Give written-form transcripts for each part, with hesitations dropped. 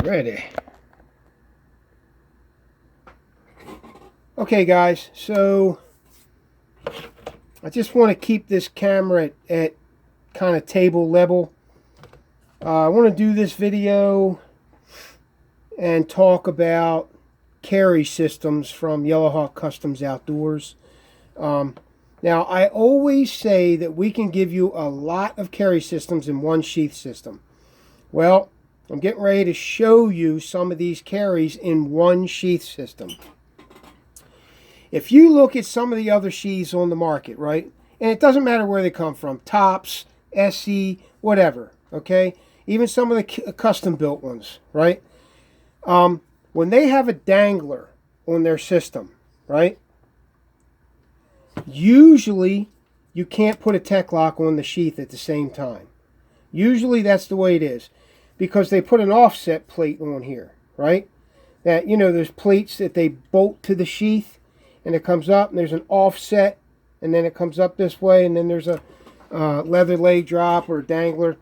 Ready. Okay guys, so I just want to keep this camera at kind of table level. I want to do this video and talk about carry systems from Yellowhawk Customs Outdoors. Now, I always say that we can give you a lot of carry systems in one sheath system. Well, I'm getting ready to show you some of these carries in one sheath system. If you look at some of the other sheaths on the market, right, and it doesn't matter where they come from, Tops, SE, whatever, okay, even some of the custom-built ones, right, when they have a dangler on their system, right, usually you can't put a tech lock on the sheath at the same time. Usually that's the way it is, because they put an offset plate on here, right, that, you know, there's plates that they bolt to the sheath, and it comes up, and there's an offset, and then it comes up this way, and then there's a leather leg drop or a dangler.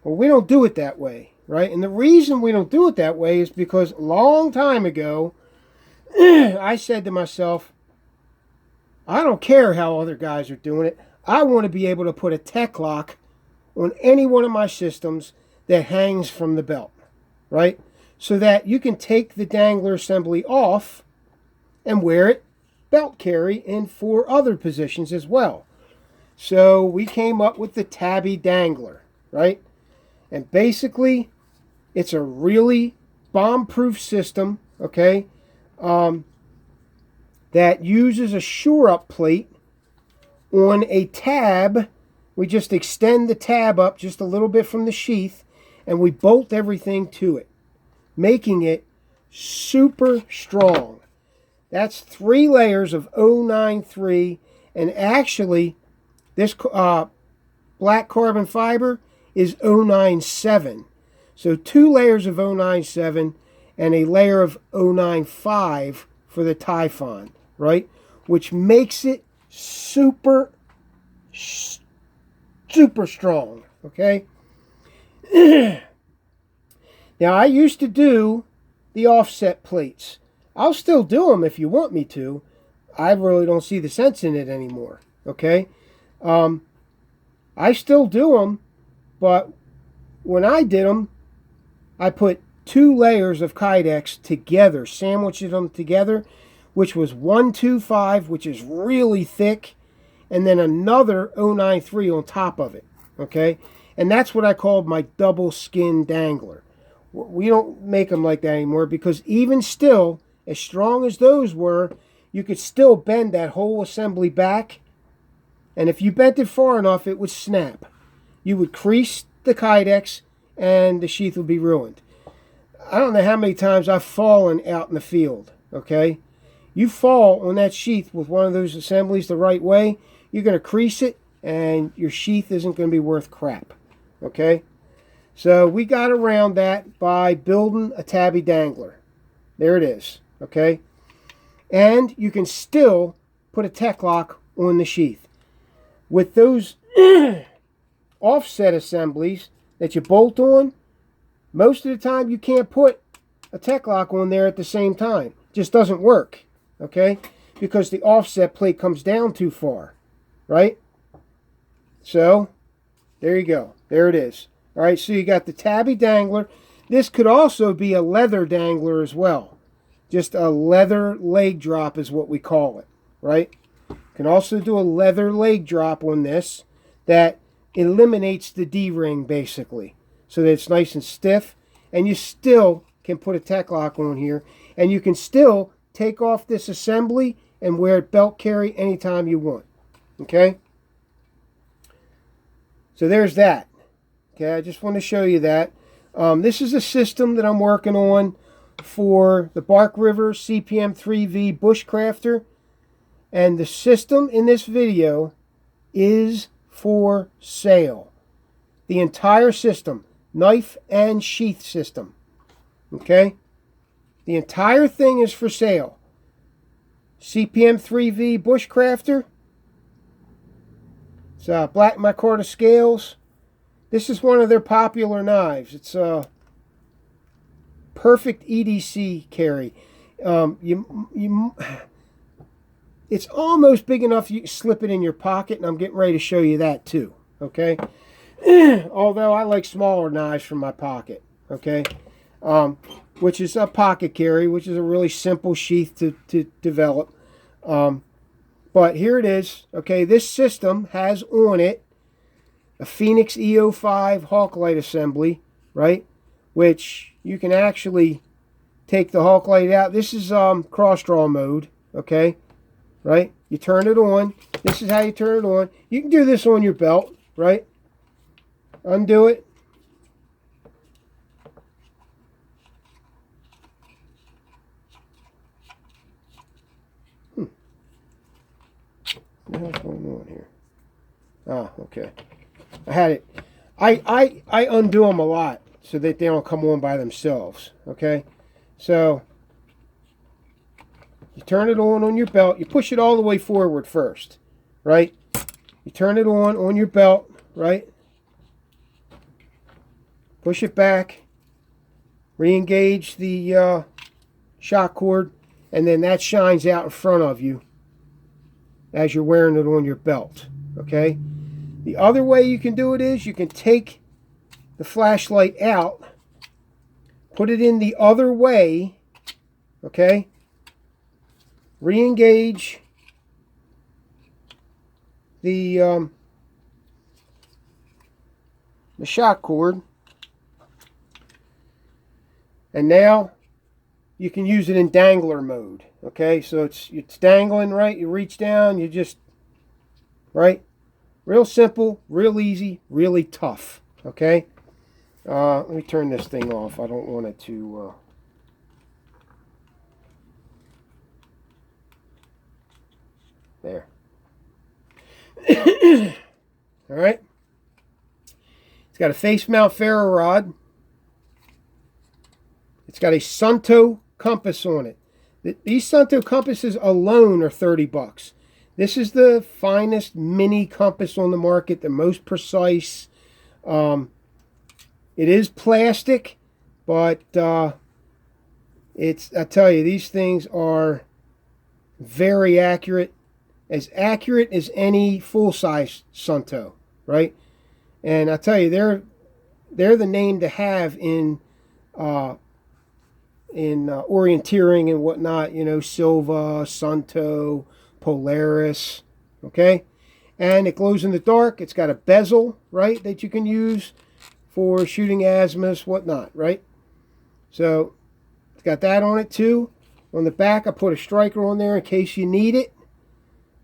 Well, we don't do it that way, right? And the reason we don't do it that way is because a long time ago, I said to myself, I don't care how other guys are doing it. I want to be able to put a tech lock on any one of my systems that hangs from the belt, right? So that you can take the dangler assembly off and wear it belt carry in 4 other positions as well. So we came up with the tabby dangler, right? And basically, it's a really bomb-proof system, okay, that uses a shore-up plate on a tab. We just extend the tab up just a little bit from the sheath, and we bolt everything to it, making it super strong. That's 3 layers of 093, and actually, this black carbon fiber is 097. So 2 layers of 097 and a layer of 095 for the Typhon, right? Which makes it super strong, okay? Now, I used to do the offset plates. I'll still do them if you want me to. I really don't see the sense in it anymore, okay? I still do them, but when I did them, I put 2 layers of Kydex together, sandwiched them together, which was 125, which is really thick, and then another 093 on top of it, okay? And that's what I called my double skin dangler. We don't make them like that anymore, because even still, as strong as those were, you could still bend that whole assembly back, and if you bent it far enough, it would snap. You would crease the Kydex, and the sheath would be ruined. I don't know how many times I've fallen out in the field, okay? You fall on that sheath with one of those assemblies the right way, you're going to crease it, and your sheath isn't going to be worth crap, okay? So we got around that by building a tabby dangler. There it is, okay? And you can still put a tech lock on the sheath. With those offset assemblies that you bolt on, most of the time you can't put a tech lock on there at the same time. It just doesn't work, okay? Because the offset plate comes down too far, right? So, there you go. There it is. All right, so you got the tabby dangler. This could also be a leather dangler as well. Just a leather leg drop is what we call it, right? You can also do a leather leg drop on this that eliminates the D-ring, basically, so that it's nice and stiff, and you still can put a tech lock on here, and you can still take off this assembly and wear it belt carry anytime you want, okay? So there's that. Okay, I just want to show you that. This is a system that I'm working on for the Bark River cpm3v Bushcrafter, and the system in this video is for sale. The entire system, knife and sheath system, okay? The entire thing is for sale. cpm3v Bushcrafter. It's black micarta scales. This is one of their popular knives. It's perfect EDC carry. It's almost big enough you can slip it in your pocket, and I'm getting ready to show you that too. Okay, although I like smaller knives from my pocket. Okay, which is a pocket carry, which is a really simple sheath to develop. But here it is. Okay, this system has on it a Phoenix E05 Hawk light assembly, right? Which you can actually take the Hawk light out. This is cross draw mode, okay? Right? You turn it on. This is how you turn it on. You can do this on your belt, right? Undo it. What the hell's going on here? Ah, okay. I had it. I undo them a lot so that they don't come on by themselves. Okay, so you turn it on your belt. You push it all the way forward first, right? You turn it on your belt, right? Push it back. Re-engage the shock cord, and then that shines out in front of you as you're wearing it on your belt. Okay. The other way you can do it is you can take the flashlight out, put it in the other way, okay, re-engage the shock cord, and now you can use it in dangler mode. Okay, so it's dangling, right? You reach down, you just, right? Real simple, real easy, really tough. Okay, let me turn this thing off. I don't want it to. There. All right. It's got a face mount ferro rod. It's got a Santo Compass on it. These Santo Compasses alone are $30. This is the finest mini compass on the market, the most precise. It is plastic, but I tell you, these things are very accurate as any full-size Santo, right? And I tell you, they're the name to have in orienteering and whatnot. You know, Silva, Santo, Polaris, okay? And it glows in the dark. It's got a bezel, right, that you can use for shooting azimuths, whatnot, right? So it's got that on it too. On the back, I put a striker on there in case you need it.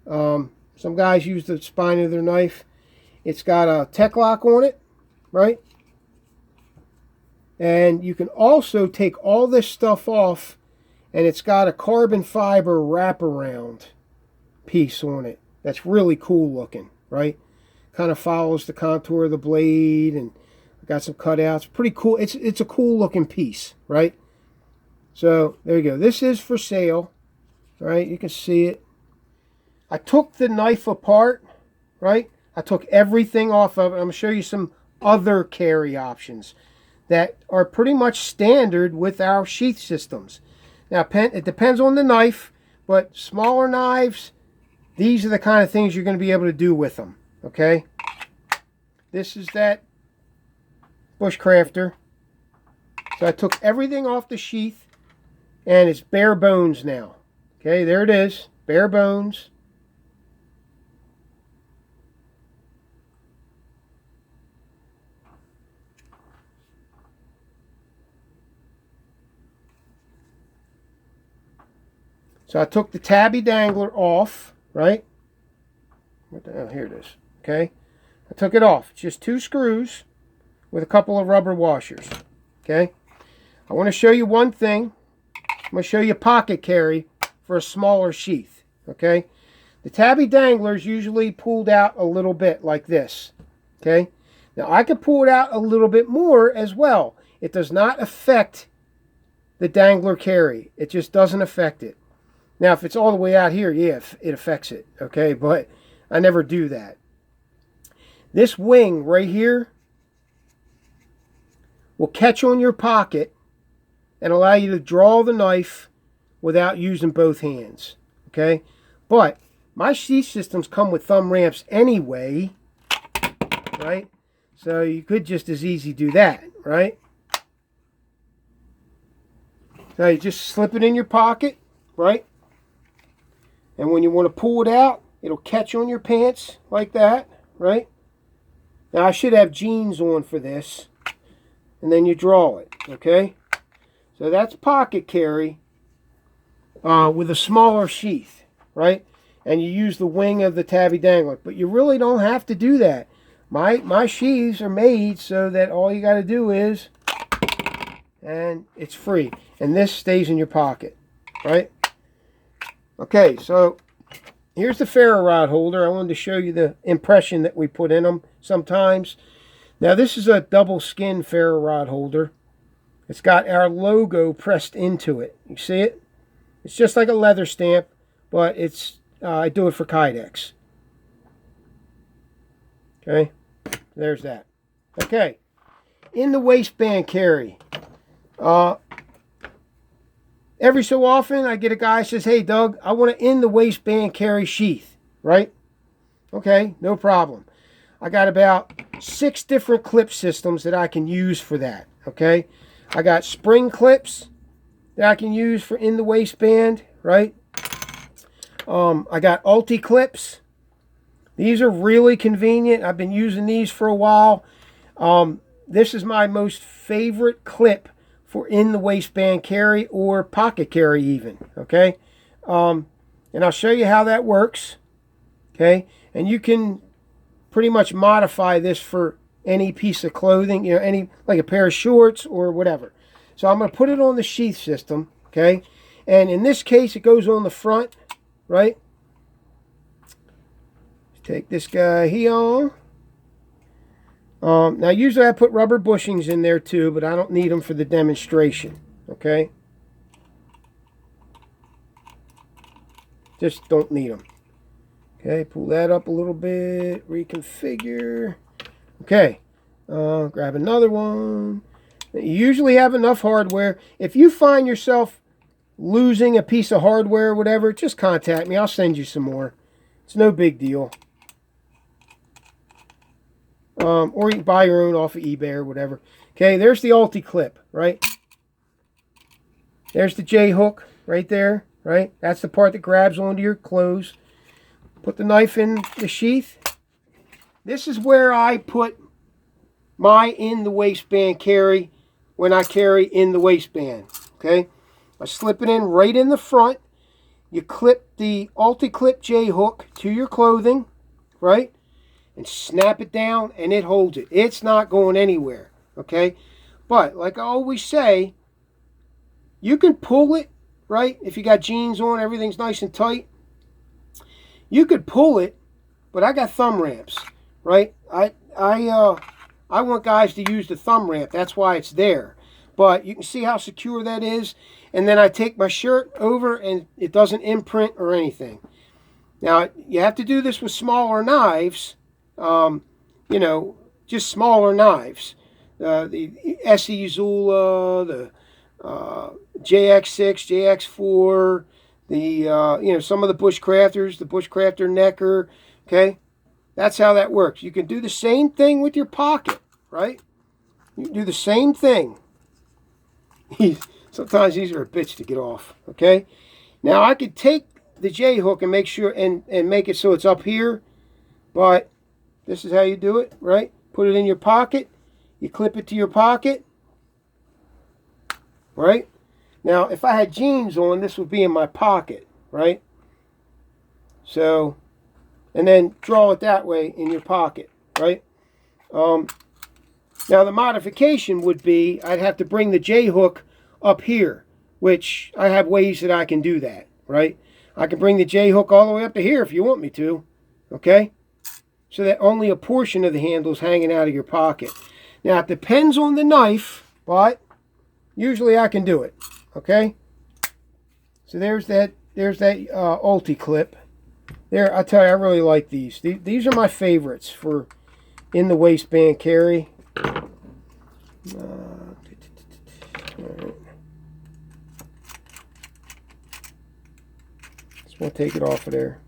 Some guys use the spine of their knife. It's got a tech lock on it, right? And you can also take all this stuff off, and it's got a carbon fiber wraparound piece on it. That's really cool looking, right? Kind of follows the contour of the blade, and got some cutouts. Pretty cool. It's a cool looking piece, right? So there you go. This is for sale, right? You can see it. I took the knife apart, right? I took everything off of it. I'm going to show you some other carry options that are pretty much standard with our sheath systems. Now, it depends on the knife, but smaller knives, these are the kind of things you're going to be able to do with them, okay? This is that Bushcrafter. So I took everything off the sheath, and it's bare bones now. Okay, there it is, bare bones. So I took the tabby dangler off, right? What the hell? Here it is. Okay, I took it off. It's just 2 screws with a couple of rubber washers. Okay, I want to show you one thing. I'm going to show you pocket carry for a smaller sheath. Okay, the tabby dangler is usually pulled out a little bit like this. Okay, now I could pull it out a little bit more as well. It does not affect the dangler carry. It just doesn't affect it. Now, if it's all the way out here, yeah, it affects it, okay? But I never do that. This wing right here will catch on your pocket, and allow you to draw the knife without using both hands. Okay, but my sheath systems come with thumb ramps anyway, right? So you could just as easy do that, right? So you just slip it in your pocket, right? And when you want to pull it out, it'll catch on your pants like that, right? Now I should have jeans on for this. And then you draw it, okay? So that's pocket carry with a smaller sheath, right? And you use the wing of the tabby dangler. But you really don't have to do that. My sheaths are made so that all you got to do is, and it's free. And this stays in your pocket, right? Okay, so here's the Ferro Rod Holder. I wanted to show you the impression that we put in them sometimes. Now this is a double skin Ferro Rod Holder. It's got our logo pressed into it. You see it? It's just like a leather stamp, but it's I do it for Kydex. Okay, there's that. Okay, in the waistband carry. Every so often I get a guy who says, "Hey Doug, I want to in the waistband carry sheath," right? Okay, no problem. I got about 6 different clip systems that I can use for that, okay? I got spring clips that I can use for in the waistband, right? I got ulti clips. These are really convenient. I've been using these for a while. This is my most favorite clip for in the waistband carry or pocket carry even, okay? And I'll show you how that works, okay? And you can pretty much modify this for any piece of clothing, you know, any, like a pair of shorts or whatever. So I'm going to put it on the sheath system, okay? And in this case, it goes on the front, right? Take this guy here. Now, usually I put rubber bushings in there too, but I don't need them for the demonstration, okay? Just don't need them. Okay, pull that up a little bit, reconfigure. Okay, grab another one. You usually have enough hardware. If you find yourself losing a piece of hardware or whatever, just contact me. I'll send you some more. It's no big deal. Or you can buy your own off of eBay or whatever. Okay, there's the ulti clip, right? There's the J-hook right there, right? That's the part that grabs onto your clothes. Put the knife in the sheath. This is where I put my in the waistband carry when I carry in the waistband. Okay, I slip it in right in the front. You clip the ulti-clip J-hook to your clothing, right? And snap it down and it holds it. It's not going anywhere, okay? But like I always say, you can pull it, right? If you got jeans on, everything's nice and tight. You could pull it, but I got thumb ramps, right? I want guys to use the thumb ramp. That's why it's there. But you can see how secure that is. And then I take my shirt over and it doesn't imprint or anything. Now, you have to do this with smaller knives. You know, just smaller knives. The SE Zula, the JX6, JX4, the, you know, some of the Bushcrafters, the Bushcrafter Necker, okay? That's how that works. You can do the same thing with your pocket, right? You can do the same thing. Sometimes these are a bitch to get off, okay? Now, I could take the J-hook and make sure, and make it so it's up here, but this is how you do it, right? Put it in your pocket. You clip it to your pocket, right? Now, if I had jeans on, this would be in my pocket, right? So, and then draw it that way in your pocket, right? Now, the modification would be I'd have to bring the J-hook up here, which I have ways that I can do that, right? I can bring the J-hook all the way up to here if you want me to, okay? So that only a portion of the handle is hanging out of your pocket. Now, it depends on the knife, but usually I can do it, okay? So there's that ulti clip. There, I tell you, I really like these. These are my favorites for in the waistband carry. Right. We'll take it off of there.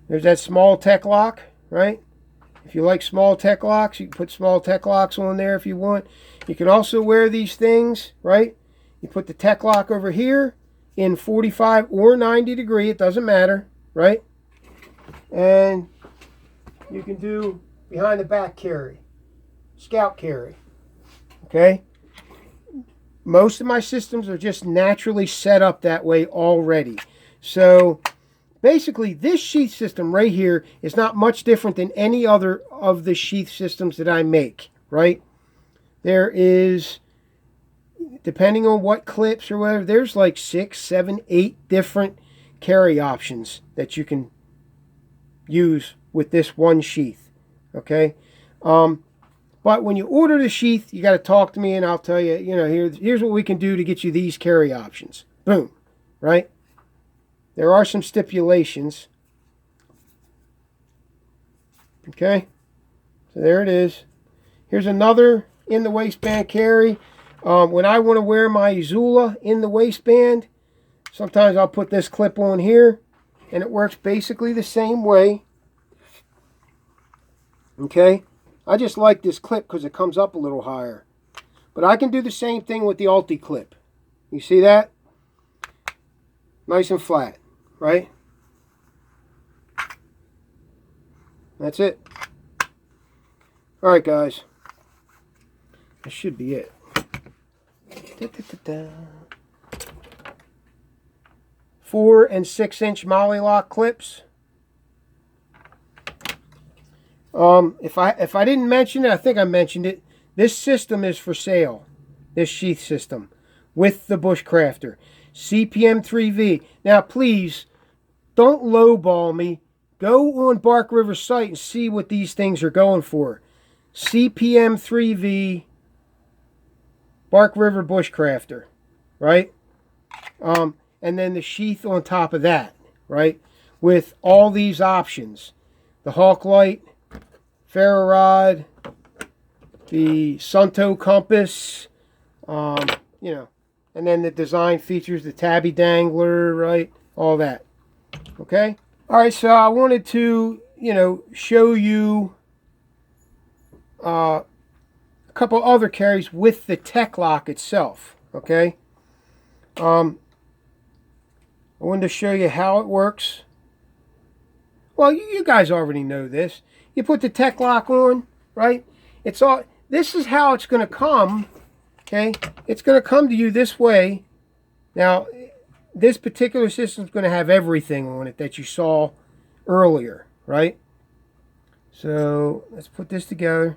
There's that small tech lock, right? If you like small tech locks, you can put small tech locks on there if you want. You can also wear these things, right? You put the tech lock over here in 45 or 90 degree, it doesn't matter, right? And you can do behind the back carry, scout carry, okay? Most of my systems are just naturally set up that way already. So basically this sheath system right here is not much different than any other of the sheath systems that I make, right? There is, depending on what clips or whatever, there's like 6, 7, 8 different carry options that you can use with this one sheath, okay? But when you order the sheath, you got to talk to me and I'll tell you, you know, here's what we can do to get you these carry options. Boom, right? There are some stipulations. Okay, so there it is. Here's another in the waistband carry. When I want to wear my Zula in the waistband, sometimes I'll put this clip on here and it works basically the same way. Okay, I just like this clip because it comes up a little higher. But I can do the same thing with the Ulti clip. You see that? Nice and flat, right? That's it. Alright guys, that should be it. 4 and 6 inch Molly lock clips. If I didn't mention it, I think I mentioned it. This system is for sale. This sheath system with the Bushcrafter cpm3v. Now please don't lowball me. Go on Bark River's site and see what these things are going for. cpm3v Bark River Bushcrafter, right? And then the sheath on top of that, right? With all these options. The Hawk Light, Ferro Rod, the Santo Compass, you know, and then the design features, the tabby dangler, right? All that, okay? All right, so I wanted to, you know, show you a couple other carries with the tech lock itself, okay? I wanted to show you how it works. Well, you guys already know this. You put the tech lock on, right? It's all, this is how it's going to come, okay? It's going to come to you this way. Now, this particular system is going to have everything on it that you saw earlier, right? So, let's put this together.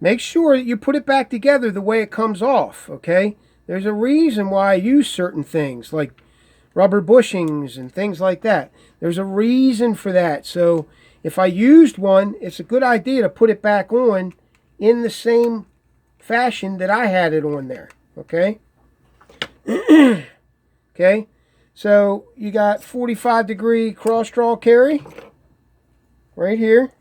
Make sure that you put it back together the way it comes off, okay? There's a reason why I use certain things, like rubber bushings and things like that. There's a reason for that. So, if I used one, it's a good idea to put it back on in the same fashion that I had it on there, okay? Okay, so you got 45 degree cross draw carry right here.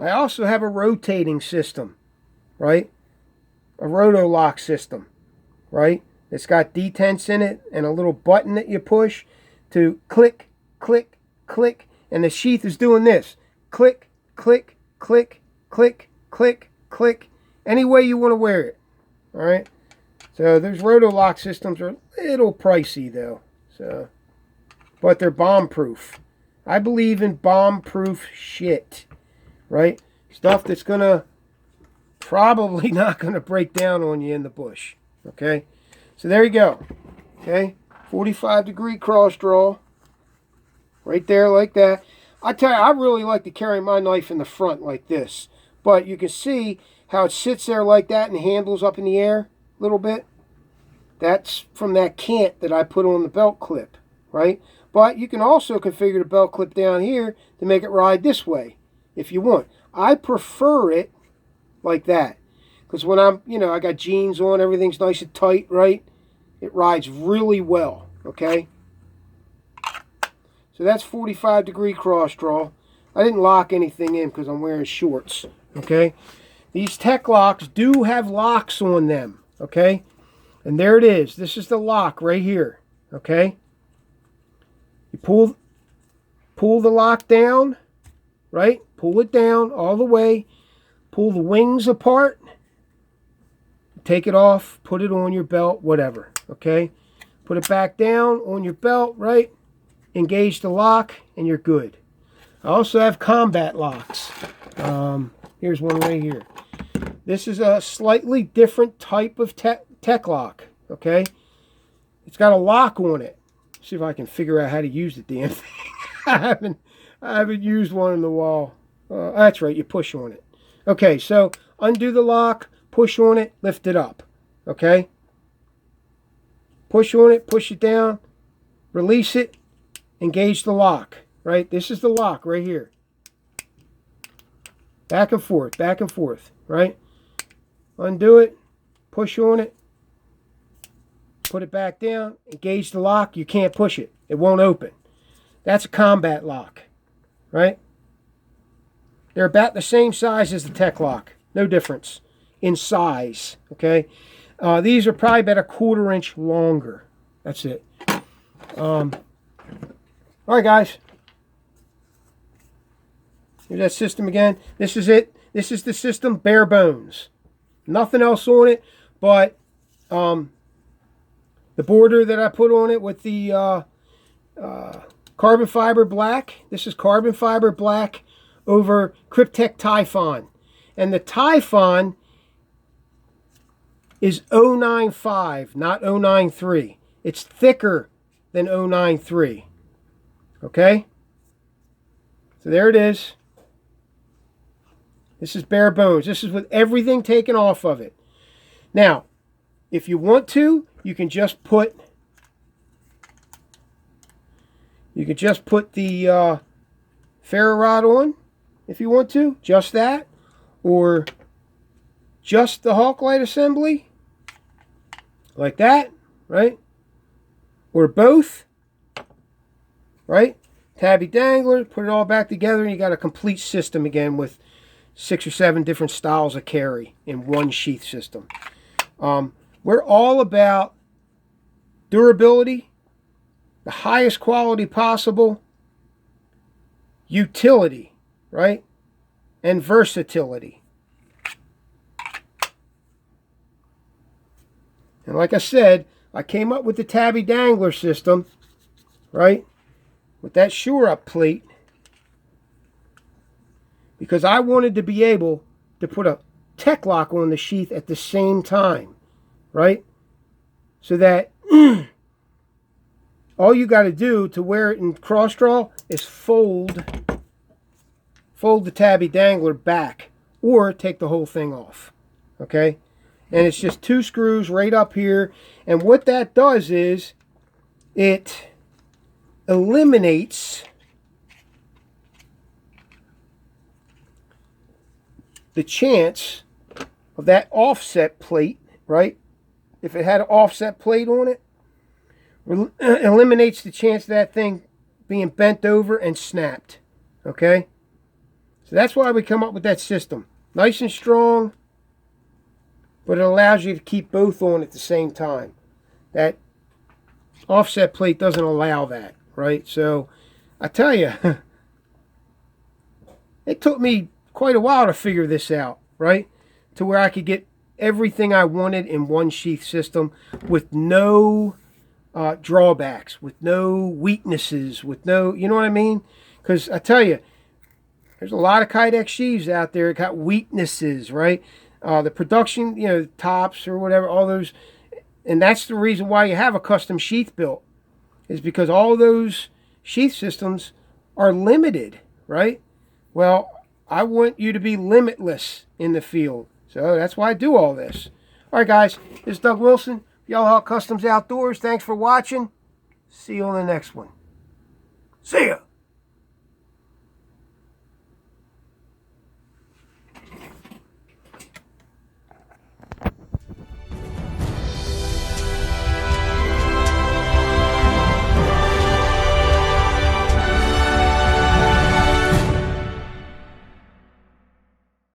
I also have a rotating system, right? A Roto lock system, right? It's got detents in it and a little button that you push to click, click, click, and the sheath is doing this. Click, click, click, click, click, click, any way you want to wear it, all right? So there's Roto lock systems are a little pricey though, so, but they're bomb-proof. I believe in bomb-proof shit, right? Stuff that's gonna probably not gonna break down on you in the bush, okay? So there you go, okay? 45 degree cross draw, right there like that. I tell you, I really like to carry my knife in the front like this, but you can see how it sits there like that and handles up in the air a little bit. That's from that cant that I put on the belt clip, right? But you can also configure the belt clip down here to make it ride this way if you want. I prefer it like that because when I'm, you know, I got jeans on, everything's nice and tight, right? It rides really well, okay? So that's 45-degree cross draw. I didn't lock anything in because I'm wearing shorts. Okay. These tech locks do have locks on them. Okay. And there it is. This is the lock right here. Okay. You pull the lock down. Right. Pull it down all the way. Pull the wings apart. Take it off. Put it on your belt. Whatever. Okay. Put it back down on your belt. Right. Engage the lock and you're good. I also have combat locks. Here's one right here. This is a slightly different type of tech lock. Okay, it's got a lock on it. See if I can figure out how to use the damn thing. I haven't used one in the wall. That's right, you push on it. Okay, so undo the lock, push on it, lift it up. Okay, push on it, push it down, release it, engage the lock. Right, this is the lock right here. Back and forth, right? Undo it, push on it, put it back down, engage the lock. You can't push it. It won't open. That's a combat lock, right? They're about the same size as the tech lock. No difference in size, okay? These are probably about a 1/4 inch longer. That's it. All right, guys. Here's that system again. This is it. This is the system, bare bones. Nothing else on it but the border that I put on it with the carbon fiber black. This is carbon fiber black over Cryptek Typhon. And the Typhon is 095, not 093. It's thicker than 093. Okay? So there it is. This is bare bones. This is with everything taken off of it. Now, if you want to, you can just put the ferro rod on if you want to, just that, or just the Hawk light assembly, like that, right? Or both, right? Tabby dangler, put it all back together, and you got a complete system again with 6 or 7 different styles of carry in one sheath system. We're all about durability, the highest quality possible, utility, right? And versatility. And like I said, I came up with the tabby dangler system, right? With that shore up plate, because I wanted to be able to put a tech lock on the sheath at the same time, right? So that all you got to do to wear it in cross draw is fold the tabby dangler back, or take the whole thing off, okay? And it's just 2 screws right up here, and what that does is it eliminates the chance of that offset plate, right? If it had an offset plate on it, eliminates the chance of that thing being bent over and snapped, okay? So that's why we come up with that system. Nice and strong, but it allows you to keep both on at the same time. That offset plate doesn't allow that, right? So I tell you, it took me quite a while to figure this out, right? To where I could get everything I wanted in one sheath system with no drawbacks, with no weaknesses, with no, you know what I mean? Because I tell you, there's a lot of Kydex sheaths out there that got weaknesses, right? The production, you know, tops or whatever, all those, and that's the reason why you have a custom sheath built, is because all those sheath systems are limited, right? Well, I want you to be limitless in the field. So that's why I do all this. All right, guys. This is Doug Wilson, Yellow Hawk Customs Outdoors. Thanks for watching. See you on the next one. See ya.